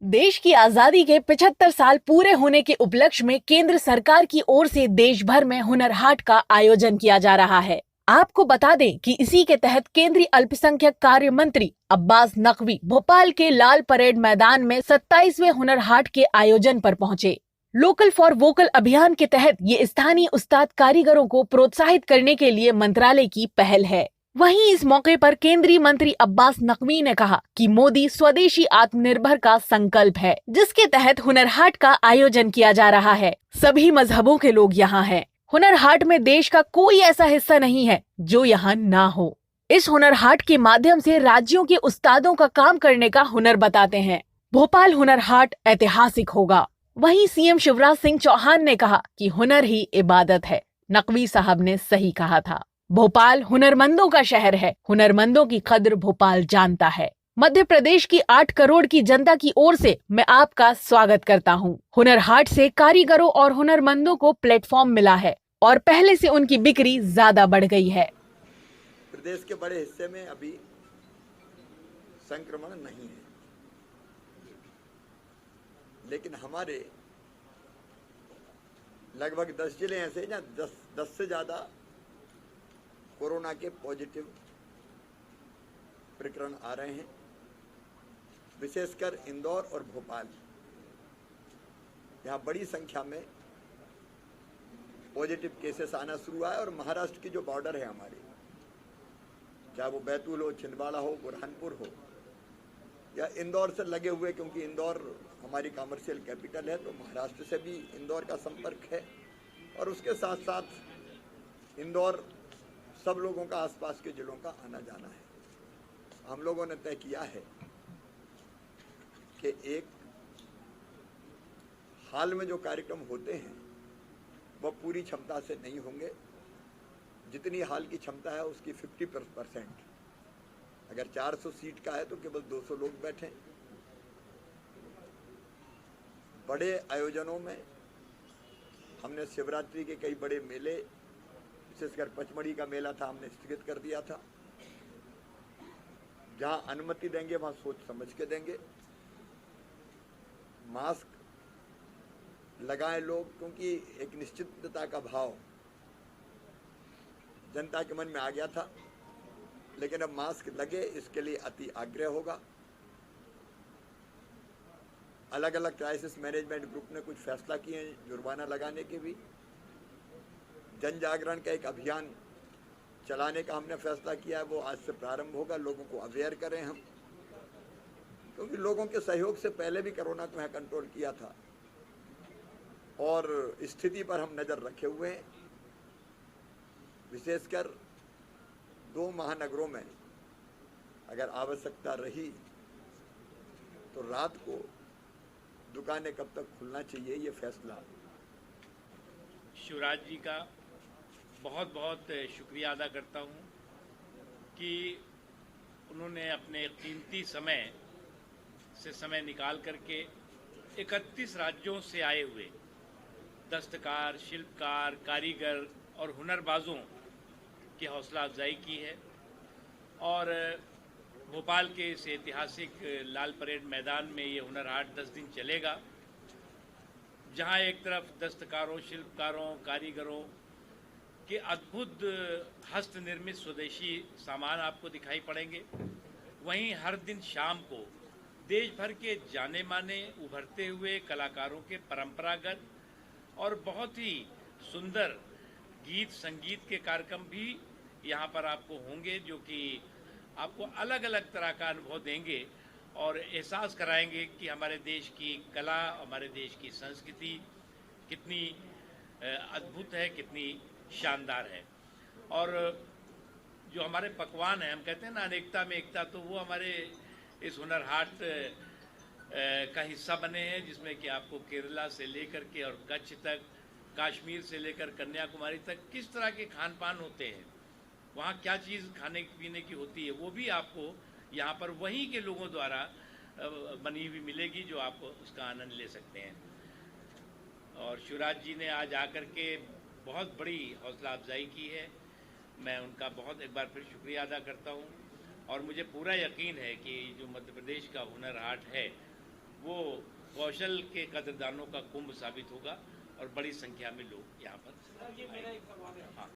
देश की आजादी के 75 साल पूरे होने के उपलक्ष्य में केंद्र सरकार की ओर से देश भर में हुनर हाट का आयोजन किया जा रहा है। आपको बता दें कि इसी के तहत केंद्रीय अल्पसंख्यक कार्य मंत्री अब्बास नकवी भोपाल के लाल परेड मैदान में 27वें हुनर हाट के आयोजन पर पहुंचे। लोकल फॉर वोकल अभियान के तहत ये स्थानीय उस्ताद कारीगरों को प्रोत्साहित करने के लिए मंत्रालय की पहल है। वहीं इस मौके पर केंद्रीय मंत्री अब्बास नकवी ने कहा कि मोदी स्वदेशी आत्मनिर्भर का संकल्प है, जिसके तहत हुनर हाट का आयोजन किया जा रहा है। सभी मजहबों के लोग यहाँ हैं। हुनर हाट में देश का कोई ऐसा हिस्सा नहीं है जो यहाँ ना हो। इस हुनर हाट के माध्यम से राज्यों के उस्तादों का काम करने का हुनर बताते हैं। भोपाल हुनर हाट ऐतिहासिक होगा। वहीं सीएम शिवराज सिंह चौहान ने कहा कि हुनर ही इबादत है। नकवी साहब ने सही कहा था। भोपाल हुनरमंदों का शहर है। हुनरमंदों की कद्र भोपाल जानता है। मध्य प्रदेश की 8 करोड़ की जनता की ओर से मैं आपका स्वागत करता हूं। हुनर हाट से कारीगरों और हुनरमंदों को प्लेटफॉर्म मिला है और पहले से उनकी बिक्री ज्यादा बढ़ गई है। प्रदेश के बड़े हिस्से में अभी संक्रमण नहीं है, लेकिन हमारे लगभग 10 जिले ऐसे हैं जहाँ 10 से ज्यादा कोरोना के पॉजिटिव प्रकरण आ रहे हैं। विशेषकर इंदौर और भोपाल, यहाँ बड़ी संख्या में पॉजिटिव केसेस आना शुरू हुआ है। और महाराष्ट्र की जो बॉर्डर है हमारी, चाहे वो बैतूल हो, छिंदवाड़ा हो, बुरहानपुर हो या इंदौर से लगे हुए, क्योंकि इंदौर हमारी कमर्शियल कैपिटल है, तो महाराष्ट्र से भी इंदौर का संपर्क है। और उसके साथ साथ इंदौर सब लोगों का आसपास के जिलों का आना जाना है। हम लोगों ने तय किया है कि एक हाल में जो कार्यक्रम होते हैं वह पूरी क्षमता से नहीं होंगे। जितनी हाल की क्षमता है उसकी 50%। अगर 400 सीट का है तो केवल 200 लोग बैठें। बड़े आयोजनों में हमने शिवरात्रि के कई बड़े मेले, विशेषकर पचमढ़ी का मेला था, हमने स्थगित कर दिया था। जहां अनुमति देंगे वहां सोच समझ के देंगे। मास्क लगाएं लोग, क्योंकि एक निश्चितता का भाव जनता के मन में आ गया था, लेकिन अब मास्क लगे इसके लिए अति आग्रह होगा। अलग अलग क्राइसिस मैनेजमेंट ग्रुप ने कुछ फैसला किए हैं जुर्माना लगाने के भी। जन जागरण का एक अभियान चलाने का हमने फैसला किया है, वो आज से प्रारंभ होगा। लोगों को अवेयर करें हम, क्योंकि लोगों के सहयोग से पहले भी कोरोना को यहाँ कंट्रोल किया था और स्थिति पर हम नजर रखे हुए हैं। विशेषकर 2 महानगरों में अगर आवश्यकता रही तो रात को दुकानें कब तक खुलना चाहिए, ये फैसला। शिवराज जी का बहुत बहुत शुक्रिया अदा करता हूँ कि उन्होंने अपने कीमती समय निकाल करके 31 राज्यों से आए हुए दस्तकार, शिल्पकार, कारीगर और हुनरबाजों की हौसला अफजाई की है। और भोपाल के इस ऐतिहासिक लाल परेड मैदान में ये हुनर हाट 10 दिन चलेगा, जहां एक तरफ दस्तकारों, शिल्पकारों, कारीगरों के अद्भुत हस्त निर्मित स्वदेशी सामान आपको दिखाई पड़ेंगे, वहीं हर दिन शाम को देश भर के जाने माने उभरते हुए कलाकारों के परंपरागत और बहुत ही सुंदर गीत संगीत के कार्यक्रम भी यहाँ पर आपको होंगे, जो कि आपको अलग अलग तरह का अनुभव देंगे और एहसास कराएंगे कि हमारे देश की कला, हमारे देश की संस्कृति कितनी अद्भुत है, कितनी शानदार है। और जो हमारे पकवान हैं, हम कहते हैं ना अनेकता में एकता, तो वो हमारे इस हुनर हाट का हिस्सा बने हैं, जिसमें कि आपको केरला से लेकर के और कच्छ तक, कश्मीर से लेकर कन्याकुमारी तक किस तरह के खान पान होते हैं, वहाँ क्या चीज़ खाने पीने की होती है, वो भी आपको यहाँ पर वहीं के लोगों द्वारा बनी हुई मिलेगी, जो आप उसका आनंद ले सकते हैं। और शिवराज जी ने आज आकर के बहुत बड़ी हौसला अफजाई की है। मैं उनका बहुत एक बार फिर शुक्रिया अदा करता हूँ और मुझे पूरा यकीन है कि जो मध्य प्रदेश का हुनर हाट है वो कौशल के कदरदानों का कुंभ साबित होगा और बड़ी संख्या में लोग यहाँ पर आएंगे। हाँ।